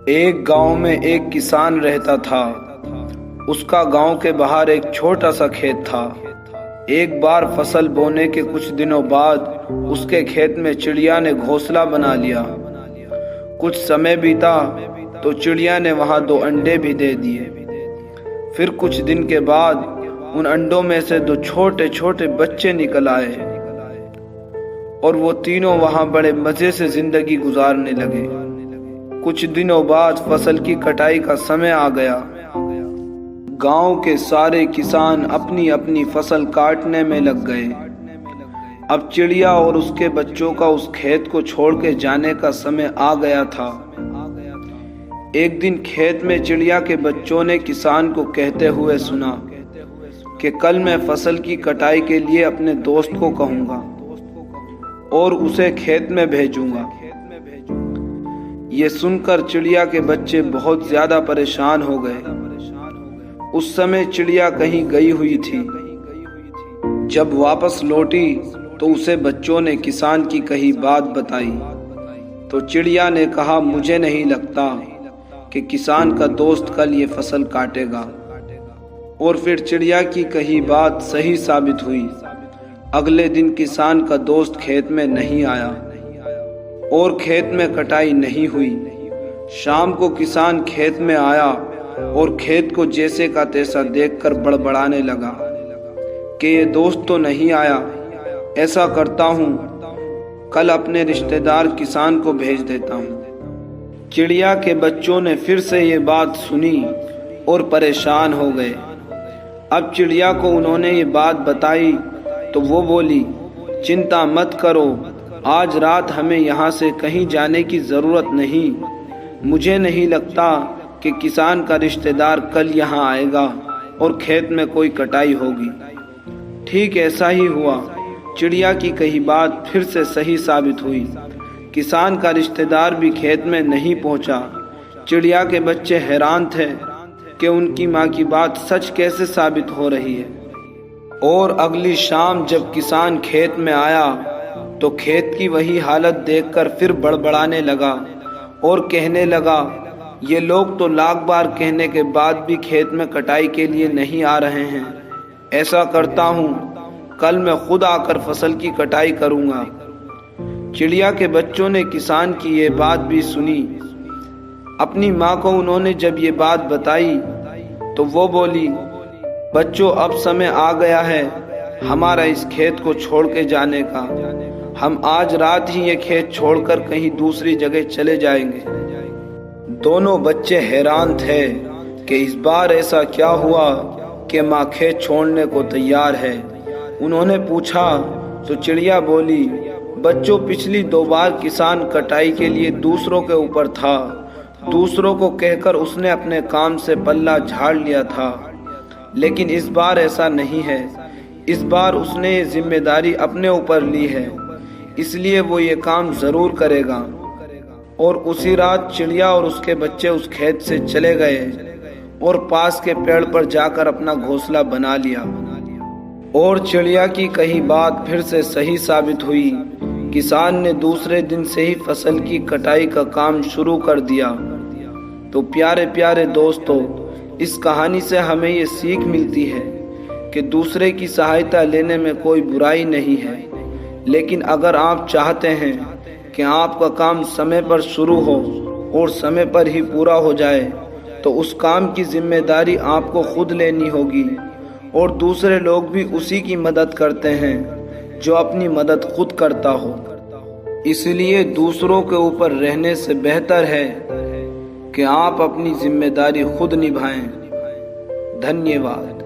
एक गांव में एक किसान रहता था। उसका गांव के बाहर एक छोटा सा खेत था। एक बार फसल बोने के कुछ दिनों बाद उसके खेत में चिड़िया ने घोंसला बना लिया। कुछ समय बीता तो चिड़िया ने वहां 2 अंडे भी दे दिए। फिर कुछ दिन के बाद उन अंडों में से 2 छोटे छोटे बच्चे निकल आए और वो तीनों वहां बड़े मजे से जिंदगी गुजारने लगे। कुछ दिनों बाद फसल की कटाई का समय आ गया। गांव के सारे किसान अपनी अपनी फसल काटने में लग गए। अब चिड़िया और उसके बच्चों का उस खेत को छोड़ के जाने का समय आ गया था। एक दिन खेत में चिड़िया के बच्चों ने किसान को कहते हुए सुना कि कल मैं फसल की कटाई के लिए अपने दोस्त को कहूंगा और उसे खेत में भेजूंगा। ये सुनकर चिड़िया के बच्चे बहुत ज्यादा परेशान हो गए। उस समय चिड़िया कहीं गई हुई थी। जब वापस लौटी तो उसे बच्चों ने किसान की कही बात बताई। तो चिड़िया ने कहा, मुझे नहीं लगता कि किसान का दोस्त कल ये फसल काटेगा। और फिर चिड़िया की कही बात सही साबित हुई। अगले दिन किसान का दोस्त खेत में नहीं आया और खेत में कटाई नहीं हुई। शाम को किसान खेत में आया और खेत को जैसे का तैसा देखकर बड़बड़ाने लगा कि ये दोस्त तो नहीं आया। ऐसा करता हूँ, कल अपने रिश्तेदार किसान को भेज देता हूँ। चिड़िया के बच्चों ने फिर से ये बात सुनी और परेशान हो गए। अब चिड़िया को उन्होंने ये बात बताई तो वो बोली, चिंता मत करो, आज रात हमें यहाँ से कहीं जाने की ज़रूरत नहीं। मुझे नहीं लगता कि किसान का रिश्तेदार कल यहाँ आएगा और खेत में कोई कटाई होगी। ठीक ऐसा ही हुआ। चिड़िया की कही बात फिर से सही साबित हुई। किसान का रिश्तेदार भी खेत में नहीं पहुँचा। चिड़िया के बच्चे हैरान थे कि उनकी माँ की बात सच कैसे साबित हो रही है। और अगली शाम जब किसान खेत में आया तो खेत की वही हालत देखकर फिर बड़बड़ाने लगा और कहने लगा, ये लोग तो लाख बार कहने के बाद भी खेत में कटाई के लिए नहीं आ रहे हैं। ऐसा करता हूँ, कल मैं खुद आकर फसल की कटाई करूँगा। चिड़िया के बच्चों ने किसान की ये बात भी सुनी। अपनी माँ को उन्होंने जब ये बात बताई तो वो बोली, बच्चों अब समय आ गया है हमारा इस खेत को छोड़ के जाने का। हम आज रात ही ये खेत छोड़कर कहीं दूसरी जगह चले जाएंगे। दोनों बच्चे हैरान थे कि इस बार ऐसा क्या हुआ कि माँ खेत छोड़ने को तैयार है। उन्होंने पूछा तो चिड़िया बोली, बच्चों पिछली 2 बार किसान कटाई के लिए दूसरों के ऊपर था। दूसरों को कहकर उसने अपने काम से पल्ला झाड़ लिया था, लेकिन इस बार ऐसा नहीं है। इस बार उसने ये जिम्मेदारी अपने ऊपर ली है, इसलिए वो ये काम जरूर करेगा। और उसी रात चिड़िया और उसके बच्चे उस खेत से चले गए और पास के पेड़ पर जाकर अपना घोंसला बना लिया। और चिड़िया की कही बात फिर से सही साबित हुई। किसान ने दूसरे दिन से ही फसल की कटाई का काम शुरू कर दिया। तो प्यारे प्यारे दोस्तों, इस कहानी से हमें ये सीख मिलती है कि दूसरे की सहायता लेने में कोई बुराई नहीं है, लेकिन अगर आप चाहते हैं कि आपका काम समय पर शुरू हो और समय पर ही पूरा हो जाए तो उस काम की जिम्मेदारी आपको खुद लेनी होगी। और दूसरे लोग भी उसी की मदद करते हैं जो अपनी मदद खुद करता हो। इसलिए दूसरों के ऊपर रहने से बेहतर है कि आप अपनी जिम्मेदारी खुद निभाएं। धन्यवाद।